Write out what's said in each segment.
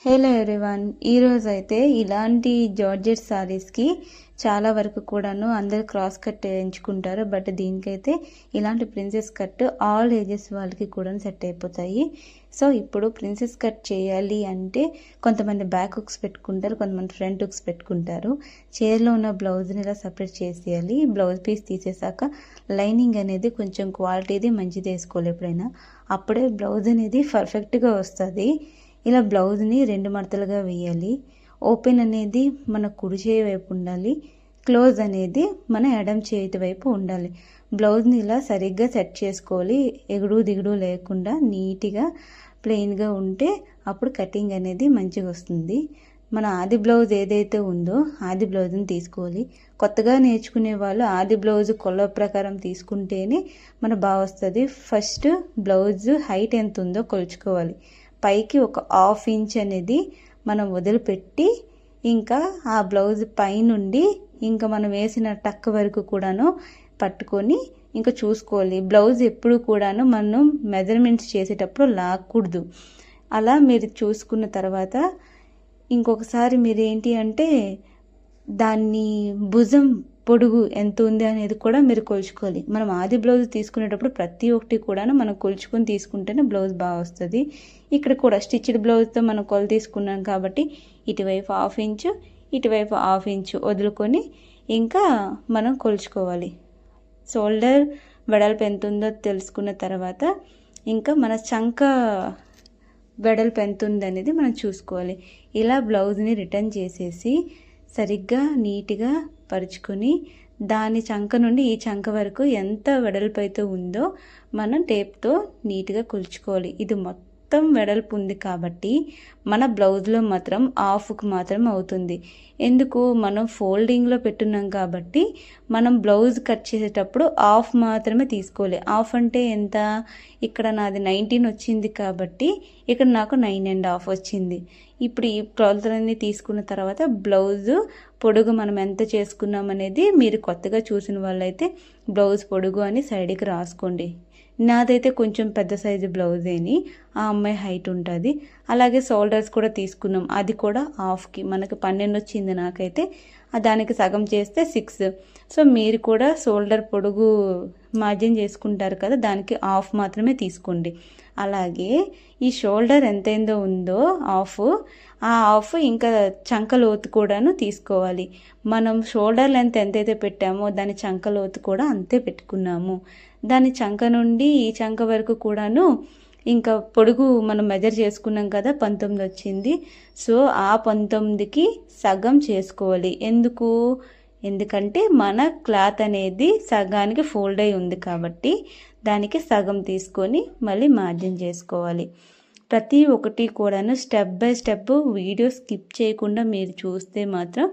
Hello everyone, ఈరోజు అయితే ఇలాంటి జార్జెట్ శారీస్కి చాలా వరకు కూడాను అందరు క్రాస్ కట్ ఎంచుకుంటారు. బట్ దీనికైతే ఇలాంటి ప్రిన్సెస్ కట్ ఆల్ ఏజెస్ వాళ్ళకి కూడా సెట్ అయిపోతాయి. సో ఇప్పుడు ప్రిన్సెస్ కట్ చేయాలి అంటే కొంతమంది బ్యాక్ హుక్స్ పెట్టుకుంటారు, కొంతమంది ఫ్రంట్ హుక్స్ పెట్టుకుంటారు. చీరలో ఉన్న బ్లౌజ్ని ఇలా సపరేట్ చేసేయాలి. బ్లౌజ్ పీస్ తీసేసాక లైనింగ్ అనేది కొంచెం క్వాలిటీది మంచిది వేసుకోవాలి. ఎప్పుడైనా అప్పుడే బ్లౌజ్ అనేది పర్ఫెక్ట్గా వస్తుంది. ఇలా బ్లౌజ్ని 2 మడతలుగా వేయాలి. ఓపెన్ అనేది మన కుడి చేయి వైపు ఉండాలి, క్లోజ్ అనేది మన ఎడమ చేతి వైపు ఉండాలి. బ్లౌజ్ని ఇలా సరిగ్గా సెట్ చేసుకోవాలి. ఎగుడు దిగుడు లేకుండా నీట్గా ప్లెయిన్గా ఉంటే అప్పుడు కటింగ్ అనేది మంచిగా వస్తుంది. మన ఆది బ్లౌజ్ ఏదైతే ఉందో ఆది బ్లౌజ్ని తీసుకోవాలి. కొత్తగా నేర్చుకునే వాళ్ళు ఆది బ్లౌజ్ కొల ప్రకారం తీసుకుంటేనే మన బాగా వస్తుంది. ఫస్ట్ బ్లౌజ్ హైట్ ఎంత ఉందో కొలుచుకోవాలి. పైకి ఒక 1/2 ఇంచ్ అనేది మనం వదిలిపెట్టి ఇంకా ఆ బ్లౌజ్ పైనుండి ఇంకా మనం వేసిన టక్ వరకు కూడాను పట్టుకొని ఇంకా చూసుకోవాలి. బ్లౌజ్ ఎప్పుడు కూడాను మనం మెజర్మెంట్స్ చేసేటప్పుడు లాక్కూడదు. అలా మీరు చూసుకున్న తర్వాత ఇంకొకసారి మీరు ఏంటి అంటే దాన్ని భుజం పొడుగు ఎంత ఉంది అనేది కూడా మీరు కొలుచుకోవాలి. మనం ఆది బ్లౌజ్ తీసుకునేటప్పుడు ప్రతి ఒక్కటి కూడాను మనం కొలుచుకొని తీసుకుంటేనే బ్లౌజ్ బాగా వస్తుంది. ఇక్కడ కూడా స్టిచ్డ్ బ్లౌజ్తో మనం కొలు తీసుకున్నాం కాబట్టి ఇటువైపు 1/2 ఇంచు ఇటువైపు 1/2 ఇంచు వదులుకొని ఇంకా మనం కొలుచుకోవాలి. షోల్డర్ వెడల్పు ఎంత ఉందో తెలుసుకున్న తర్వాత ఇంకా మన చంక వెడల్పు ఎంత ఉంది అనేది మనం చూసుకోవాలి. ఇలా బ్లౌజ్ని రిటర్న్ చేసేసి సరిగ్గా నీట్గా పరుచుకొని దాని చంక నుండి ఈ చంక వరకు ఎంత వెడల్పు అయితే ఉందో మనం టేప్తో నీట్గా కొలుచుకోవాలి. ఇది మొత్తం వెడల్పు ఉంది కాబట్టి మన బ్లౌజ్లో మాత్రం హాఫ్కి మాత్రం అవుతుంది. ఎందుకు, మనం ఫోల్డింగ్లో పెట్టున్నాం కాబట్టి మనం బ్లౌజ్ కట్ చేసేటప్పుడు హాఫ్ మాత్రమే తీసుకోవాలి. హాఫ్ అంటే ఎంత, ఇక్కడ నాది 19 వచ్చింది కాబట్టి ఇక్కడ నాకు 9.5 వచ్చింది. ఇప్పుడు ఈ కొలతలన్నీ తీసుకున్న తర్వాత బ్లౌజ్ పొడుగు మనం ఎంత చేసుకున్నాం అనేది మీరు కొత్తగా చూసిన వాళ్ళైతే బ్లౌజ్ పొడుగు అని సైడ్కి రాసుకోండి. నాదైతే కొంచెం పెద్ద సైజు బ్లౌజేని, ఆ అమ్మాయి హైట్ ఉంటుంది. అలాగే షోల్డర్స్ కూడా తీసుకున్నాం, అది కూడా హాఫ్కి మనకి 12 వచ్చింది. నాకైతే దానికి సగం చేస్తే 6. సో మీరు కూడా షోల్డర్ పొడుగు మార్జిన్ చేసుకుంటారు కదా, దానికి హాఫ్ మాత్రమే తీసుకోండి. అలాగే ఈ షోల్డర్ ఎంతైందో ఉందో హాఫ్, ఆ హాఫ్ ఇంకా చంక లోతు కూడాను తీసుకోవాలి. మనం షోల్డర్ లెంత్ ఎంతైతే పెట్టామో దాని చంక లోతు కూడా అంతే పెట్టుకున్నాము. దాని చంక నుండి ఈ చంక వరకు కూడాను ఇంకా పొడుగు మనం మెజర్ చేసుకున్నాం కదా, 19 వచ్చింది. సో ఆ 19కి సగం చేసుకోవాలి. ఎందుకంటే మన క్లాత్ అనేది సగానికి ఫోల్డ్ అయి ఉంది కాబట్టి దానికి సగం తీసుకొని మళ్ళీ మార్జిన్ చేసుకోవాలి. ప్రతి ఒక్కటి కూడాను step by step video skip చేయకుండా మీరు చూస్తే మాత్రం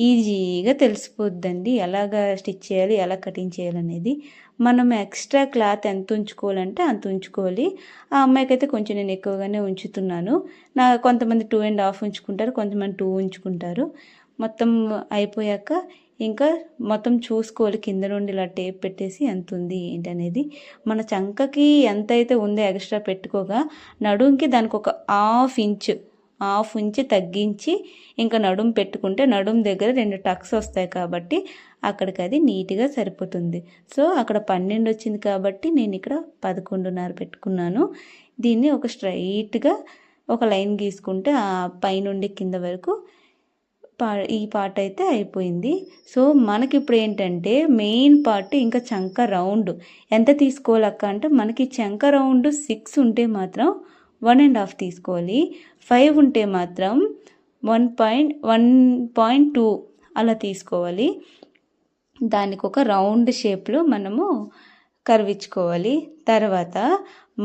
ఈజీగా తెలిసిపోద్దండి ఎలాగా స్టిచ్ చేయాలి, ఎలా కటింగ్ చేయాలనేది. మనం ఎక్స్ట్రా క్లాత్ ఎంత ఉంచుకోవాలంటే అంత ఉంచుకోవాలి. ఆ అమ్మాయికి అయితే కొంచెం నేను ఎక్కువగానే ఉంచుతున్నాను. కొంతమంది 2.5 ఉంచుకుంటారు, కొంతమంది 2 ఉంచుకుంటారు. మొత్తం అయిపోయాక ఇంకా మొత్తం చూసుకోవాలి. కింద నుండి ఇలా టేప్ పెట్టేసి ఎంత ఉంది ఏంటనేది. మన చంకకి ఎంత అయితే ఉందో ఎక్స్ట్రా పెట్టుకోగా నడుంకి దానికి ఒక హాఫ్ ఇంచ్ తగ్గించి ఇంకా నడుం పెట్టుకుంటే నడుం దగ్గర 2 టక్స్ వస్తాయి కాబట్టి అక్కడికి అది నీట్గా సరిపోతుంది. సో అక్కడ 12 వచ్చింది కాబట్టి నేను ఇక్కడ 11.5 పెట్టుకున్నాను. దీన్ని ఒక స్ట్రైట్గా ఒక లైన్ గీసుకుంటే ఆ పైనుండి కింద వరకు ఈ పార్ట్ అయితే అయిపోయింది. సో మనకి ఇప్పుడు ఏంటంటే మెయిన్ పార్ట్ ఇంకా చంక రౌండ్ ఎంత తీసుకోవాలక్క అంటే మనకి చంక రౌండ్ 6 ఉంటే మాత్రం 1.5 తీసుకోవాలి. 5 ఉంటే మాత్రం 1.2 అలా తీసుకోవాలి. దానికి ఒక రౌండ్ షేప్లో మనము కర్వించుకోవాలి. తర్వాత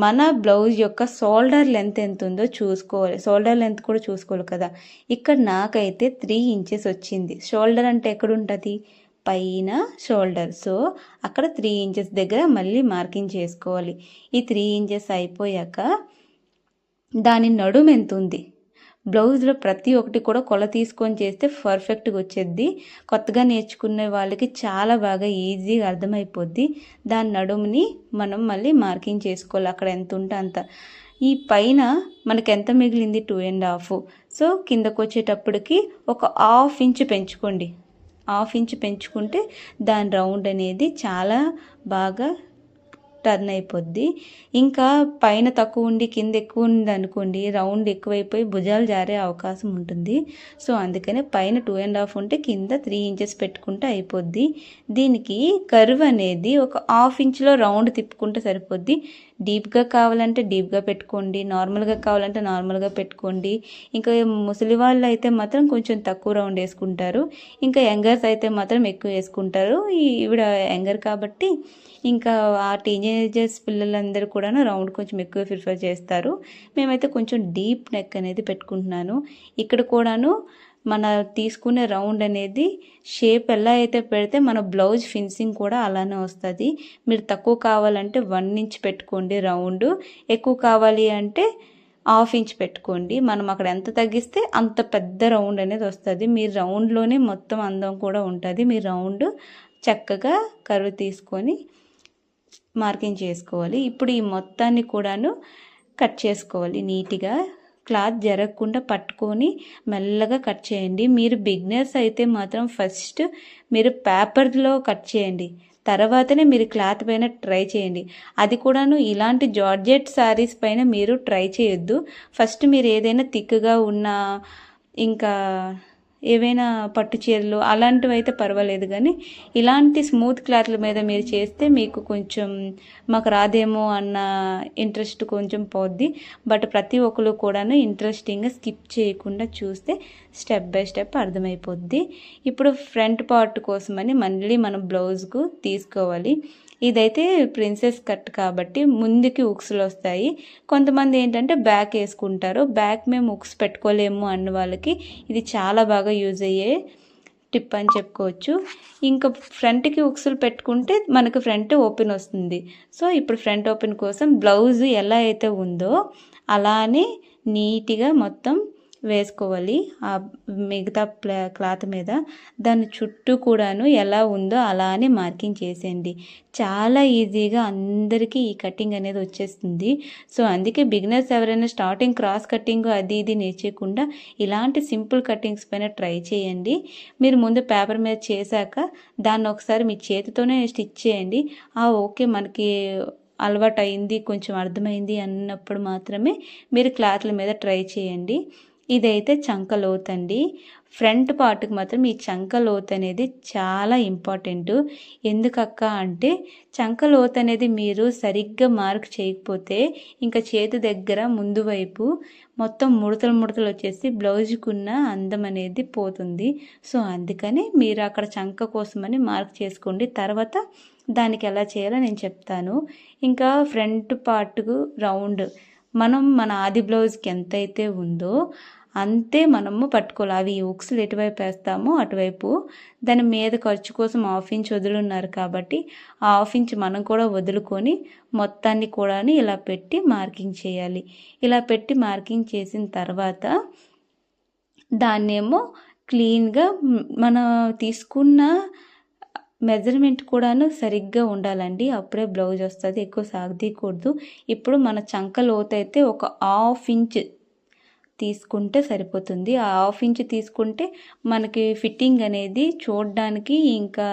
మన బ్లౌజ్ యొక్క షోల్డర్ లెంత్ ఎంత ఉందో చూసుకోవాలి. షోల్డర్ లెంత్ కూడా చూసుకోవాలి కదా. ఇక్కడ నాకైతే 3 ఇంచెస్ వచ్చింది. షోల్డర్ అంటే ఎక్కడ ఉంటుంది, పైన షోల్డర్. సో అక్కడ 3 ఇంచెస్ దగ్గర మళ్ళీ మార్కింగ్ చేసుకోవాలి. ఈ 3 ఇంచెస్ అయిపోయాక దాని నడుము ఎంత ఉంది, బ్లౌజ్లో ప్రతి ఒక్కటి కూడా కొల తీసుకొని చేస్తే పర్ఫెక్ట్గా వచ్చేది. కొత్తగా నేర్చుకునే వాళ్ళకి చాలా బాగా ఈజీగా అర్థమైపోద్ది. దాని నడుముని మనం మళ్ళీ మార్కింగ్ చేసుకోవాలి. అక్కడ ఎంత ఉంటే అంత ఈ పైన మనకి ఎంత మిగిలింది 2.5. సో కిందకు వచ్చేటప్పటికి ఒక 1/2 ఇంచ్ పెంచుకోండి. 1/2 ఇంచ్ పెంచుకుంటే దాని రౌండ్ అనేది చాలా బాగా టర్న్ అయిపోద్ది. ఇంకా పైన తక్కువ ఉండి కింద ఎక్కువ ఉంది అనుకోండి, రౌండ్ ఎక్కువైపోయి భుజాలు జారే అవకాశం ఉంటుంది. సో అందుకనే పైన 2.5 ఉంటే కింద 3 ఇంచెస్ పెట్టుకుంటే అయిపోద్ది. దీనికి కర్వ్ అనేది ఒక 1/2 ఇంచ్లో రౌండ్ తిప్పుకుంటే సరిపోద్ది. డీప్గా కావాలంటే డీప్గా పెట్టుకోండి, నార్మల్గా కావాలంటే నార్మల్గా పెట్టుకోండి. ఇంకా ముసలి వాళ్ళు అయితే మాత్రం కొంచెం తక్కువ రౌండ్ వేసుకుంటారు, ఇంకా యంగర్స్ అయితే మాత్రం ఎక్కువ వేసుకుంటారు. ఈవిడ యంగర్ కాబట్టి ఇంకా ఆ టీనేజర్స్ పిల్లలందరూ కూడా రౌండ్ కొంచెం ఎక్కువ ప్రిఫర్ చేస్తారు. మేమైతే కొంచెం డీప్ నెక్ అనేది పెట్టుకుంటున్నాను. ఇక్కడ కూడాను మన తీసుకునే రౌండ్ అనేది షేప్ ఎలా అయితే పెడితే మన బ్లౌజ్ ఫినిషింగ్ కూడా అలానే వస్తుంది. మీరు తక్కువ కావాలంటే 1 ఇంచ్ పెట్టుకోండి రౌండ్, ఎక్కువ కావాలి అంటే 1/2 ఇంచ్ పెట్టుకోండి. మనం అక్కడ ఎంత తగ్గిస్తే అంత పెద్ద రౌండ్ అనేది వస్తుంది. మీరు రౌండ్లోనే మొత్తం అందం కూడా ఉంటుంది. మీరు రౌండ్ చక్కగా కర్వ్ తీసుకొని మార్కింగ్ చేసుకోవాలి. ఇప్పుడు ఈ మొత్తాన్ని కూడాను కట్ చేసుకోవాలి నీట్గా. క్లాత్ జరగకుండా పట్టుకొని మెల్లగా కట్ చేయండి. మీరు బిగినర్స్ అయితే మాత్రం ఫస్ట్ మీరు పేపర్లో కట్ చేయండి, తర్వాతనే మీరు క్లాత్ పైన ట్రై చేయండి. అది కూడాను ఇలాంటి జార్జెట్ శారీస్ పైన మీరు ట్రై చేయొద్దు. ఫస్ట్ మీరు ఏదైనా థిక్గా ఉన్న ఇంకా ఏవైనా పట్టు చీరలు అలాంటివి అయితే పర్వాలేదు, కానీ ఇలాంటి స్మూత్ క్లాత్ల మీద మీరు చేస్తే మీకు కొంచెం మాకు రాదేమో అన్న ఇంట్రెస్ట్ కొంచెం పోద్ది. బట్ ప్రతి ఒక్కరు కూడాను ఇంట్రెస్టింగ్గా స్కిప్ చేయకుండా చూస్తే స్టెప్ బై స్టెప్ అర్థమైపోద్ది. ఇప్పుడు ఫ్రంట్ పార్ట్ కోసమని మళ్ళీ మనం బ్లౌజ్కు తీసుకోవాలి. ఇదైతే ప్రిన్సెస్ కట్ కాబట్టి ముందుకి ఉక్స్లు వస్తాయి. కొంతమంది ఏంటంటే బ్యాక్ వేసుకుంటారు. బ్యాక్ మేము ఉక్స్ పెట్టుకోలేము అన్న వాళ్ళకి ఇది చాలా బాగా యూజ్ అయ్యే టిప్ అని చెప్పుకోవచ్చు. ఇంకా ఫ్రంట్కి ఉక్సులు పెట్టుకుంటే మనకు ఫ్రంట్ ఓపెన్ వస్తుంది. సో ఇప్పుడు ఫ్రంట్ ఓపెన్ కోసం బ్లౌజ్ ఎలా అయితే ఉందో అలానే నీట్గా మొత్తం వేసుకోవాలి. ఆ మిగతా క్లాత్ మీద దాని చుట్టూ కూడాను ఎలా ఉందో అలానే మార్కింగ్ చేసేయండి. చాలా ఈజీగా అందరికీ ఈ కటింగ్ అనేది వచ్చేస్తుంది. సో అందుకే బిగినర్స్ ఎవరైనా స్టార్టింగ్ క్రాస్ కటింగ్ అది ఇది నేర్చుకోకుండా ఇలాంటి సింపుల్ కటింగ్స్ పైన ట్రై చేయండి. మీరు ముందు పేపర్ మీద చేశాక దాన్ని ఒకసారి మీ చేతితోనే స్టిచ్ చేయండి. ఓకే మనకి అలవాటు అయింది, కొంచెం అర్థమైంది అన్నప్పుడు మాత్రమే మీరు క్లాత్ల మీద ట్రై చేయండి. ఇదైతే చంక లోత్ అండి. ఫ్రంట్ పార్ట్కి మాత్రం ఈ చంక లోత్ అనేది చాలా ఇంపార్టెంట్. ఎందుకక్క అంటే చంక లోత్ అనేది మీరు సరిగ్గా మార్క్ చేయకపోతే ఇంకా చేతి దగ్గర ముందు వైపు మొత్తం ముడతలు ముడతలు వచ్చేసి బ్లౌజ్కున్న అందం అనేది పోతుంది. సో అందుకని మీరు అక్కడ చంక కోసమని మార్క్ చేసుకోండి. తర్వాత దానికి ఎలా చేయాలో నేను చెప్తాను. ఇంకా ఫ్రంట్ పార్ట్కు రౌండ్ మనం మన ఆది బ్లౌజ్కి ఎంతైతే ఉందో అంతే మనము పట్టుకోవాలి. అవి ఉక్సులు ఎటువైపు వేస్తామో అటువైపు దాని మీద ఖర్చు కోసం 1/2 ఇంచ్ వదులున్నారు కాబట్టి 1/2 ఇంచ్ మనం కూడా వదులుకొని మొత్తాన్ని కూడా ఇలా పెట్టి మార్కింగ్ చేయాలి. ఇలా పెట్టి మార్కింగ్ చేసిన తర్వాత దాన్నేమో క్లీన్గా మనం తీసుకున్న మెజర్మెంట్ కూడాను సరిగ్గా ఉండాలండి. అప్పుడే బ్లౌజ్ వస్తుంది, ఎక్కువ సాగదీయకూడదు. ఇప్పుడు మన చంక లోతు అయితే ఒక 1/2 ఇంచ్ తీసుకుంటే సరిపోతుంది. 1/2 ఇంచ్ తీసుకుంటే మనకి ఫిట్టింగ్ అనేది చూడడానికి ఇంకా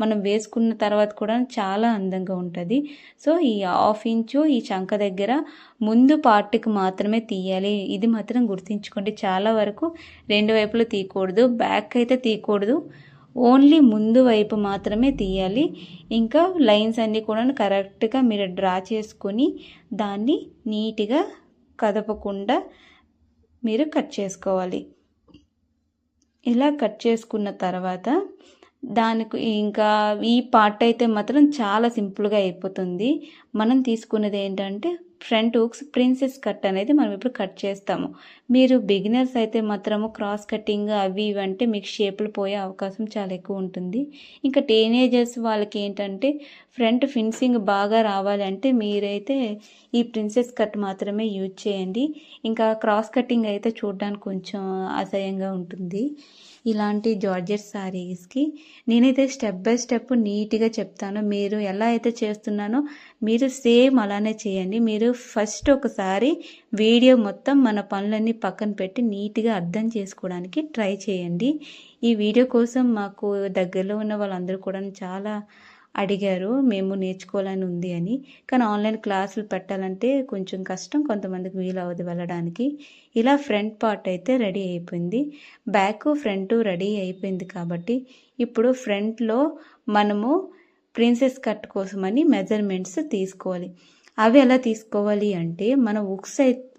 మనం వేసుకున్న తర్వాత కూడా చాలా అందంగా ఉంటుంది. సో ఈ 1/2 ఇంచు ఈ చంక దగ్గర ముందు పార్ట్కి మాత్రమే తీయాలి. ఇది మాత్రం గుర్తుంచుకోండి. చాలా వరకు 2 వైపులు తీయకూడదు, బ్యాక్ అయితే తీయకూడదు, ఓన్లీ ముందు వైపు మాత్రమే తీయాలి. ఇంకా లైన్స్ అన్నీ కూడా కరెక్ట్గా మీరు డ్రా చేసుకొని దాన్ని నీట్గా కదపకుండా మీరు కట్ చేసుకోవాలి. ఇలా కట్ చేసుకున్న తర్వాత దానికి ఇంకా ఈ పార్ట్ అయితే మాత్రం చాలా సింపుల్గా అయిపోతుంది. మనం తీసుకున్నది ఏంటంటే ఫ్రంట్ హుక్స్ ప్రిన్సెస్ కట్ అనేది మనం ఇప్పుడు కట్ చేస్తాము. మీరు బిగినర్స్ అయితే మాత్రము క్రాస్ కటింగ్ అవి ఇవంటే మీకు షేపులు పోయే అవకాశం చాలా ఎక్కువ ఉంటుంది. ఇంకా టీనేజర్స్ వాళ్ళకి ఏంటంటే ఫ్రంట్ ఫినిషింగ్ బాగా రావాలంటే మీరైతే ఈ ప్రిన్సెస్ కట్ మాత్రమే యూజ్ చేయండి. ఇంకా క్రాస్ కటింగ్ అయితే చూడడానికి కొంచెం అసహ్యంగా ఉంటుంది. ఇలాంటి జార్జెట్ శారీస్కి నేనైతే స్టెప్ బై స్టెప్ నీట్గా చెప్తాను. మీరు ఎలా అయితే చేస్తున్నానో మీరు సేమ్ అలానే చేయండి. మీరు ఫస్ట్ ఒకసారి వీడియో మొత్తం మన పనులన్నీ పక్కన పెట్టి నీట్గా అర్థం చేసుకోవడానికి ట్రై చేయండి. ఈ వీడియో కోసం మాకు దగ్గరలో ఉన్న వాళ్ళందరూ కూడా చాలా అడిగారు, మేము నేర్చుకోవాలని ఉంది అని. కానీ ఆన్లైన్ క్లాసులు పెట్టాలంటే కొంచెం కష్టం, కొంతమందికి వీలు అవ్వదు వెళ్ళడానికి. ఇలా ఫ్రంట్ పార్ట్ అయితే రెడీ అయిపోయింది. బ్యాక్ ఫ్రంట్ రెడీ అయిపోయింది కాబట్టి ఇప్పుడు ఫ్రంట్లో మనము ప్రిన్సెస్ కట్ కోసమని మెజర్మెంట్స్ తీసుకోవాలి. అవి ఎలా తీసుకోవాలి అంటే మన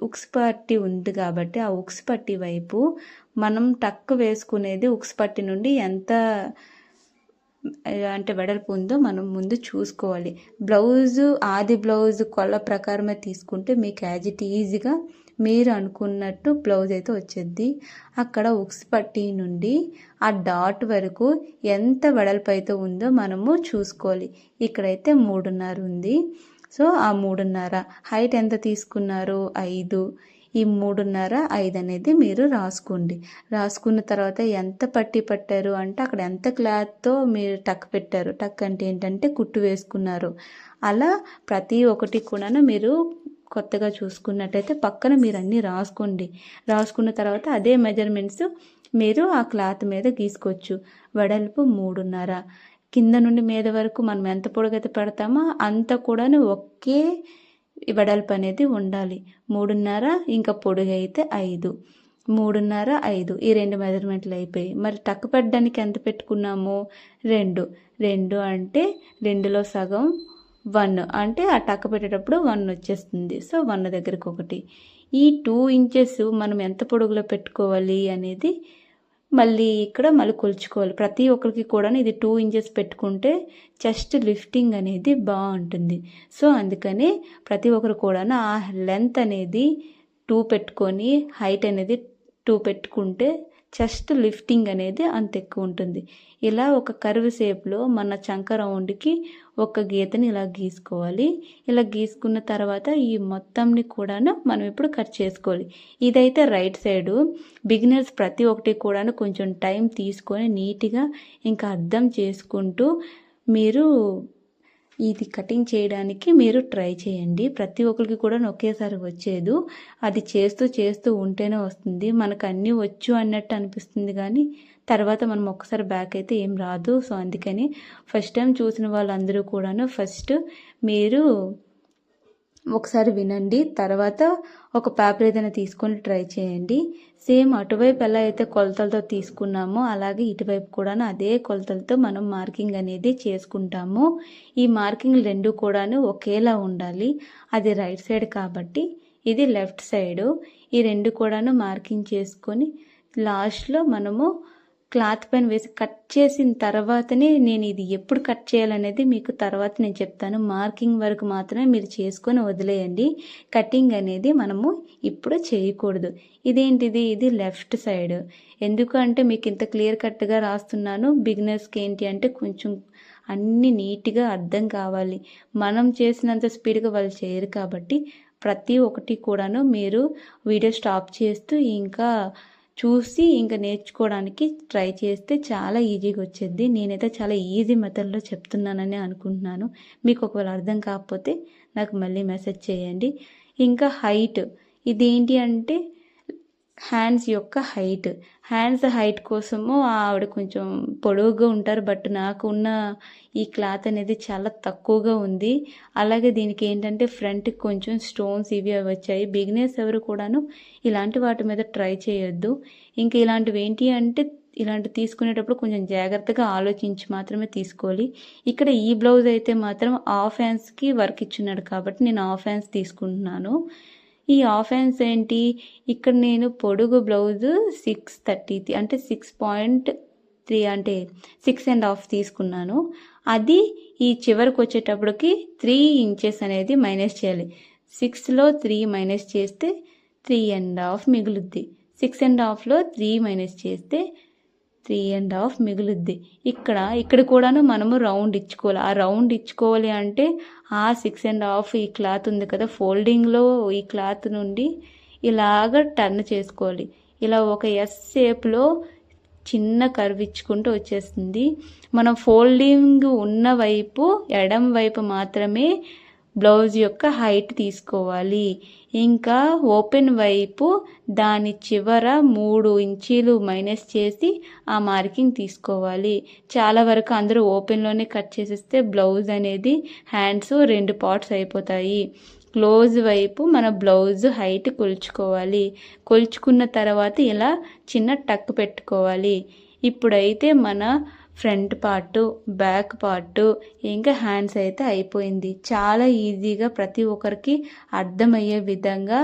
ఉక్స్ పట్టి ఉంది కాబట్టి ఆ ఉక్స్ పట్టి వైపు మనం టక్ వేసుకునేది ఉక్స్ పట్టి నుండి ఎంత అంటే వెడల్పు ఉందో మనం ముందు చూసుకోవాలి. ఆది బ్లౌజ్ కొల ప్రకారమే తీసుకుంటే మీకు యాజ్ ఇట్ ఈజీగా మీరు అనుకున్నట్టు బ్లౌజ్ అయితే వచ్చేది. అక్కడ ఉక్స్ పట్టి నుండి ఆ డాట్ వరకు ఎంత వెడల్పు అయితే ఉందో మనము చూసుకోవాలి. ఇక్కడైతే 3.5 ఉంది. సో ఆ 3.5 హైట్ ఎంత తీసుకున్నారు 5. ఈ 3.5, 5 అనేది మీరు రాసుకోండి. రాసుకున్న తర్వాత ఎంత పట్టి పట్టారు అంటే అక్కడ ఎంత క్లాత్తో మీరు టక్ పెట్టారు. టక్ అంటే ఏంటంటే కుట్టు వేసుకున్నారు. అలా ప్రతి ఒక్కటి కూడా మీరు కొత్తగా చూసుకున్నట్టయితే పక్కన మీరు అన్నీ రాసుకోండి. రాసుకున్న తర్వాత అదే మెజర్మెంట్స్ మీరు ఆ క్లాత్ మీద గీసుకోవచ్చు. వెడల్పు 3.5, కింద నుండి మీద వరకు మనం ఎంత పొడుగైతే పెడతామో అంత కూడా ఒకే వెడల్పు అనేది ఉండాలి. 3.5 ఇంకా పొడుగు అయితే 5, 3.5, 5 ఈ 2 మెజర్మెంట్లు అయిపోయి. మరి టక్ పెట్టడానికి ఎంత పెట్టుకున్నాము 2 అంటే 2లో సగం 1 అంటే ఆ టక్ పెట్టేటప్పుడు 1 వచ్చేస్తుంది. సో 1 దగ్గరికి 1. ఈ 2 ఇంచెస్ మనం ఎంత పొడుగులో పెట్టుకోవాలి అనేది మళ్ళీ కొలుచుకోవాలి. ప్రతి ఒక్కరికి కూడా ఇది 2 ఇంచెస్ పెట్టుకుంటే చెస్ట్ లిఫ్టింగ్ అనేది బాగుంటుంది. సో అందుకని ప్రతి ఒక్కరు కూడా ఆ లెంత్ అనేది 2 పెట్టుకొని హైట్ అనేది 2 పెట్టుకుంటే చెస్ట్ లిఫ్టింగ్ అనేది అంత ఎక్కువ ఉంటుంది. ఇలా ఒక కర్వ్ షేప్లో మన చంక రౌండ్కి ఒక గీతని ఇలా గీసుకోవాలి. ఇలా గీసుకున్న తర్వాత ఈ మొత్తంని కూడాను మనం ఇప్పుడు కట్ చేసుకోవాలి. ఇదైతే రైట్ సైడు. బిగినర్స్ ప్రతి ఒక్కటి కూడాను కొంచెం టైం తీసుకొని నీట్గా ఇంకా అర్థం చేసుకుంటూ మీరు ఇది కటింగ్ చేయడానికి మీరు ట్రై చేయండి. ప్రతి ఒక్కరికి కూడా ఒకేసారి వచ్చేది. అది చేస్తూ ఉంటేనే వస్తుంది. మనకు అన్నీ వచ్చు అన్నట్టు అనిపిస్తుంది కానీ తర్వాత మనం ఒక్కసారి బ్యాక్ అయితే ఏం రాదు. సో అందుకని ఫస్ట్ టైం చూసిన వాళ్ళందరూ కూడాను ఫస్ట్ మీరు ఒకసారి వినండి. తర్వాత ఒక పేపర్ ఏదైనా తీసుకొని ట్రై చేయండి. సేమ్ అటువైపు ఎలా అయితే కొలతలతో తీసుకున్నామో అలాగే ఇటువైపు కూడా అదే కొలతలతో మనం మార్కింగ్ అనేది చేసుకుంటాము. ఈ మార్కింగ్ 2 కూడాను ఒకేలా ఉండాలి. అది రైట్ సైడ్ కాబట్టి ఇది లెఫ్ట్ సైడు. ఈ 2 కూడాను మార్కింగ్ చేసుకొని లాస్ట్లో మనము క్లాత్ పైన వేసి కట్ చేసిన తర్వాతనే నేను ఇది ఎప్పుడు కట్ చేయాలనేది మీకు తర్వాత నేను చెప్తాను. మార్కింగ్ వరకు మాత్రమే మీరు చేసుకొని వదిలేయండి. కటింగ్ అనేది మనము ఇప్పుడు చేయకూడదు. ఇదేంటిది, ఇది లెఫ్ట్ సైడ్. ఎందుకంటే మీకు ఇంత క్లియర్ కట్గా రాస్తున్నాను. బిగినర్స్కి ఏంటి అంటే కొంచెం అన్నీ నీట్గా అర్థం కావాలి. మనం చేసినంత స్పీడ్గా వాళ్ళు చేయరు కాబట్టి ప్రతి ఒక్కటి కూడాను మీరు వీడియో స్టాప్ చేస్తూ ఇంకా చూసి ఇంకా నేర్చుకోవడానికి ట్రై చేస్తే చాలా ఈజీగా వచ్చేది. నేనైతే చాలా ఈజీ మెథడ్లో చెప్తున్నానని అనుకుంటున్నాను. మీకు ఒకవేళ అర్థం కాకపోతే నాకు మళ్ళీ మెసేజ్ చేయండి. ఇంకా హైట్, ఇదేంటి అంటే హ్యాండ్స్ యొక్క హైట్. హ్యాండ్స్ హైట్ కోసము ఆవిడ కొంచెం పొడవుగా ఉంటారు. బట్ నాకు ఉన్న ఈ క్లాత్ అనేది చాలా తక్కువగా ఉంది. అలాగే దీనికి ఏంటంటే ఫ్రంట్కి కొంచెం స్టోన్స్ ఇవి వచ్చాయి. బిగినర్స్ ఎవరు కూడాను ఇలాంటి వాటి మీద ట్రై చేయొద్దు. ఇంకా ఇలాంటివి ఏంటి అంటే ఇలాంటివి తీసుకునేటప్పుడు కొంచెం జాగ్రత్తగా ఆలోచించి మాత్రమే తీసుకోవాలి. ఇక్కడ ఈ బ్లౌజ్ అయితే మాత్రం హాఫ్ హ్యాండ్స్కి వర్క్ ఇచ్చున్నాడు కాబట్టి నేను హాఫ్ హ్యాండ్స్ తీసుకుంటున్నాను. ఈ హాఫ్ హ్యాండ్స్ ఏంటి, ఇక్కడ నేను పొడుగు బ్లౌజు 630 అంటే 6.3 అంటే 6.5 తీసుకున్నాను. అది ఈ చివరికి వచ్చేటప్పటికి 3 ఇంచెస్ అనేది మైనస్ చేయాలి. 6లో 3 మైనస్ చేస్తే 3.5 మిగులుద్ది. 6.5లో 3 మైనస్ చేస్తే 3.5 మిగులుద్ది. ఇక్కడ కూడాను మనము రౌండ్ ఇచ్చుకోవాలి. ఆ రౌండ్ ఇచ్చుకోవాలి అంటే ఆ 6.5 ఈ క్లాత్ ఉంది కదా, ఫోల్డింగ్లో ఈ క్లాత్ నుండి ఇలాగ టర్న్ చేసుకోవాలి. ఇలా ఒక ఎస్ షేప్లో చిన్న కర్వ్ ఇచ్చుకుంటూ వచ్చేస్తుంది. మనం ఫోల్డింగ్ ఉన్న వైపు ఎడం వైపు మాత్రమే బ్లౌజ్ యొక్క హైట్ తీసుకోవాలి. ఇంకా ఓపెన్ వైపు దాని చివర 3 ఇంచీలు మైనస్ చేసి ఆ మార్కింగ్ తీసుకోవాలి. చాలా వరకు అందరూ ఓపెన్లోనే కట్ చేసేస్తే బ్లౌజ్ అనేది హ్యాండ్స్ 2 పార్ట్స్ అయిపోతాయి. క్లోజ్ వైపు మన బ్లౌజ్ హైట్ కొలుచుకోవాలి. కొలుచుకున్న తర్వాత ఇలా చిన్న టక్ పెట్టుకోవాలి. ఇప్పుడైతే మన ఫ్రంట్ పార్టు, బ్యాక్ పార్టు, ఇంకా హ్యాండ్స్ అయితే అయిపోయింది. చాలా ఈజీగా ప్రతి ఒక్కరికి అర్థమయ్యే విధంగా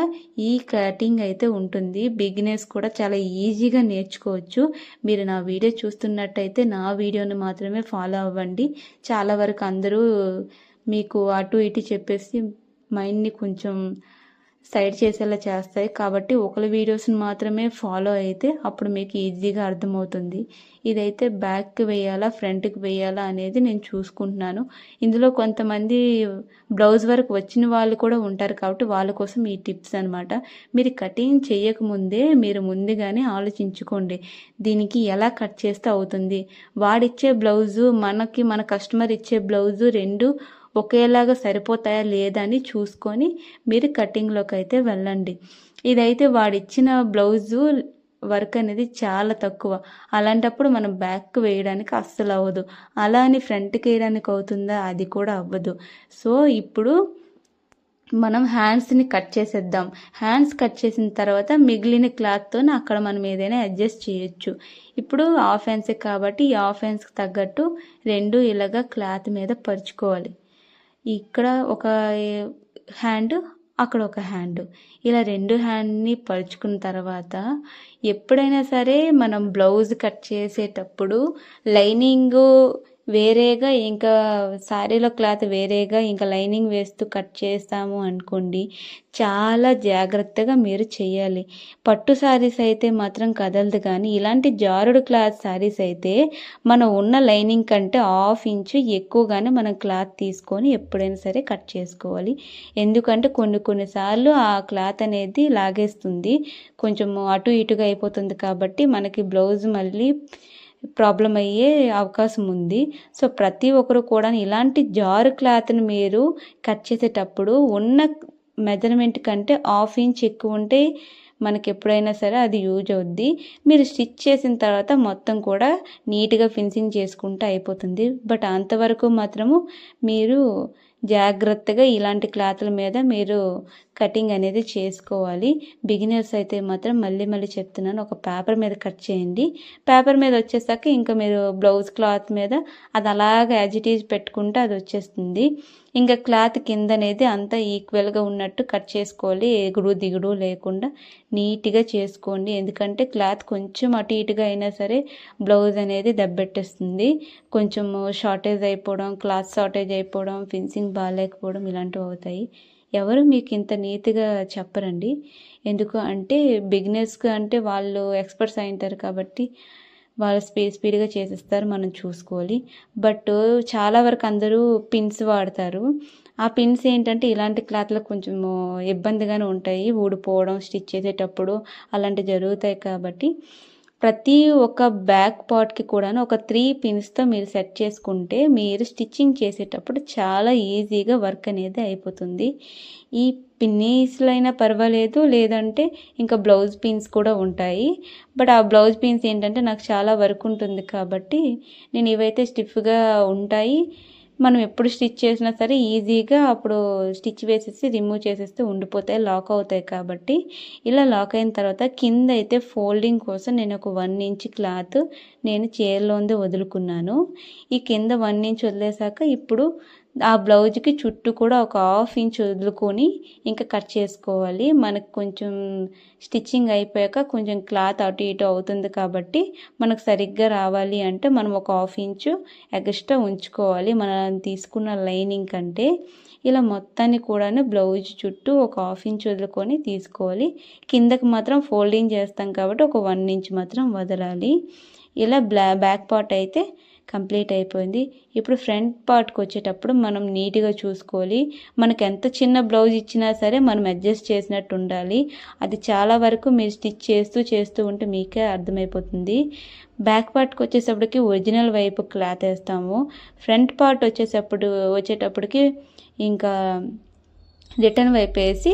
ఈ కటింగ్ అయితే ఉంటుంది. బిగినర్స్ కూడా చాలా ఈజీగా నేర్చుకోవచ్చు. మీరు నా వీడియో చూస్తున్నట్టయితే నా వీడియోని మాత్రమే ఫాలో అవ్వండి. చాలా వరకు అందరూ మీకు అటు ఇటు చెప్పేసి మైండ్ని కొంచెం సైడ్ చేసేలా చేస్తాయి. కాబట్టి ఒకరి వీడియోస్ని మాత్రమే ఫాలో అయితే అప్పుడు మీకు ఈజీగా అర్థమవుతుంది. ఇదైతే బ్యాక్కి వేయాలా ఫ్రంట్కి వేయాలా అనేది నేను చూసుకుంటున్నాను. ఇందులో కొంతమంది బ్లౌజ్ వర్క్ వచ్చిన వాళ్ళు కూడా ఉంటారు కాబట్టి వాళ్ళ కోసం ఈ టిప్స్ అనమాట. మీరు కటింగ్ చేయకముందే మీరు ముందుగానే ఆలోచించుకోండి, దీనికి ఎలా కట్ చేస్తే అవుతుంది. వాడిచ్చే బ్లౌజు మన కస్టమర్ ఇచ్చే బ్లౌజు 2 ఒకేలాగా సరిపోతాయా లేదా అని చూసుకొని మీరు కటింగ్లోకి అయితే వెళ్ళండి. ఇదైతే వాడిచ్చిన బ్లౌజు వర్క్ అనేది చాలా తక్కువ. అలాంటప్పుడు మనం బ్యాక్ వేయడానికి అస్సలు అవ్వదు. అలా అని ఫ్రంట్కి వేయడానికి అవుతుందా, అది కూడా అవ్వదు. సో ఇప్పుడు మనం హ్యాండ్స్ని కట్ చేసేద్దాం. హ్యాండ్స్ కట్ చేసిన తర్వాత మిగిలిన క్లాత్తో అక్కడ మనం ఏదైనా అడ్జస్ట్ చేయొచ్చు. ఇప్పుడు హాఫ్ హ్యాండ్స్ కాబట్టి ఈ హాఫ్ హ్యాండ్స్కి తగ్గట్టు 2 ఇలాగా క్లాత్ మీద పరుచుకోవాలి. ఇక్కడ ఒక హ్యాండ్, అక్కడ ఒక హ్యాండ్, ఇలా 2 హ్యాండ్ని పరుచుకున్న తర్వాత ఎప్పుడైనా సరే మనం బ్లౌజ్ కట్ చేసేటప్పుడు లైనింగ్ వేరేగా ఇంకా శారీలో క్లాత్ వేరేగా ఇంకా లైనింగ్ వేస్తూ కట్ చేస్తాము అనుకోండి, చాలా జాగ్రత్తగా మీరు చేయాలి. పట్టు శారీస్ అయితే మాత్రం కదలదు. కానీ ఇలాంటి జారుడు క్లాత్ శారీస్ అయితే మనం ఉన్న లైనింగ్ కంటే 1/2 ఇంచు ఎక్కువగానే మనం క్లాత్ తీసుకొని ఎప్పుడైనా సరే కట్ చేసుకోవాలి. ఎందుకంటే కొన్నిసార్లు ఆ క్లాత్ అనేది లాగేస్తుంది, కొంచెం అటు ఇటుగా అయిపోతుంది. కాబట్టి మనకి బ్లౌజ్ మళ్ళీ ప్రాబ్లం అయ్యే అవకాశం ఉంది. సో ప్రతి ఒక్కరు కూడా ఇలాంటి జారు క్లాత్ని మీరు కట్ చేసేటప్పుడు ఉన్న మెజర్మెంట్ కంటే 1/2 ఇంచ్ ఎక్కువ ఉంటే మనకి ఎప్పుడైనా సరే అది యూజ్ అవుద్ది. మీరు స్టిచ్ చేసిన తర్వాత మొత్తం కూడా నీట్గా ఫినిషింగ్ చేసుకుంటే అయిపోతుంది. బట్ అంతవరకు మాత్రము మీరు జాగ్రత్తగా ఇలాంటి క్లాత్ల మీద మీరు కటింగ్ అనేది చేసుకోవాలి. బిగినర్స్ అయితే మాత్రం మళ్ళీ చెప్తున్నాను, ఒక పేపర్ మీద కట్ చేయండి. పేపర్ మీద వచ్చేసాక ఇంకా మీరు బ్లౌజ్ క్లాత్ మీద అది అలాగ యాజ్ ఇట్ ఈజ్ పెట్టుకుంటే అది వచ్చేస్తుంది. ఇంకా క్లాత్ కింద అనేది అంతా ఈక్వల్గా ఉన్నట్టు కట్ చేసుకోవాలి. ఎగుడు దిగుడు లేకుండా నీట్గా చేసుకోండి. ఎందుకంటే క్లాత్ కొంచెం అటు ఇటుగా అయినా సరే బ్లౌజ్ అనేది దెబ్బెట్టేస్తుంది. కొంచెం షార్టేజ్ అయిపోవడం, క్లాత్ షార్టేజ్ అయిపోవడం, ఫినిషింగ్ బాగాలేకపోవడం ఇలాంటివి అవుతాయి. ఎవరు మీకు ఇంత నీట్గా చెప్పరండి. ఎందుకు అంటే బిగినర్స్గా అంటే వాళ్ళు ఎక్స్పర్ట్స్ అయింటారు కాబట్టి వాళ్ళు స్పీడ్గా చేసేస్తారు, మనం చూసుకోవాలి. బట్ చాలా వరకు అందరూ పిన్స్ వాడతారు. ఆ పిన్స్ ఏంటంటే ఇలాంటి క్లాత్లో కొంచెం ఇబ్బందిగానే ఉంటాయి, ఊడిపోవడం స్టిచ్ చేసేటప్పుడు అలాంటివి జరుగుతాయి. కాబట్టి ప్రతి ఒక్క బ్యాక్ పార్ట్కి కూడా ఒక 3 పిన్స్తో మీరు సెట్ చేసుకుంటే మీరు స్టిచ్చింగ్ చేసేటప్పుడు చాలా ఈజీగా వర్క్ అనేది అయిపోతుంది. ఈ పిన్నీస్లో అయినా పర్వాలేదు, లేదంటే ఇంకా బ్లౌజ్ పిన్స్ కూడా ఉంటాయి. బట్ ఆ బ్లౌజ్ పిన్స్ ఏంటంటే నాకు చాలా వర్క్ ఉంటుంది కాబట్టి నేను ఇవైతే స్టిఫ్గా ఉంటాయి. మనం ఎప్పుడు స్టిచ్ చేసినా సరే ఈజీగా అప్పుడు స్టిచ్ వేసేసి రిమూవ్ చేసేస్తే ఉండిపోతాయి, లాక్ అవుతాయి. కాబట్టి ఇలా లాక్ అయిన తర్వాత కింద అయితే ఫోల్డింగ్ కోసం నేను ఒక 1 ఇంచ్ క్లాత్ నేను చీరలోంది వదులుకున్నాను. ఈ కింద 1 ఇంచ్ వదిలేసాక ఇప్పుడు ఆ బ్లౌజ్కి చుట్టూ కూడా ఒక 1/2 ఇంచ్ వదులుకొని ఇంకా కట్ చేసుకోవాలి. మనకు కొంచెం స్టిచ్చింగ్ అయిపోయాక కొంచెం క్లాత్ అటు ఇటు అవుతుంది కాబట్టి మనకు సరిగ్గా రావాలి అంటే మనం ఒక 1/2 ఇంచు ఎక్స్ట్రా ఉంచుకోవాలి మనం తీసుకున్న లైనింగ్ కంటే. ఇలా మొత్తాన్ని కూడాను బ్లౌజ్ చుట్టూ ఒక 1/2 ఇంచ్ వదులుకొని తీసుకోవాలి. కిందకి మాత్రం ఫోల్డింగ్ చేస్తాం కాబట్టి ఒక 1 ఇంచ్ మాత్రం వదలాలి. ఇలా బ్యాక్ పార్ట్ అయితే కంప్లీట్ అయిపోయింది. ఇప్పుడు ఫ్రంట్ పార్ట్కి వచ్చేటప్పుడు మనం నీట్గా చూసుకోవాలి. మనకు ఎంత చిన్న బ్లౌజ్ ఇచ్చినా సరే మనం అడ్జస్ట్ చేసినట్టు ఉండాలి. అది చాలా వరకు మీరు స్టిచ్ చేస్తూ ఉంటే మీకే అర్థమైపోతుంది. బ్యాక్ పార్ట్కి వచ్చేటప్పటికి ఒరిజినల్ వైపు క్లాత్ వేస్తాము. ఫ్రంట్ పార్ట్ వచ్చేటప్పటికి ఇంకా రిటర్న్ వైపు వేసి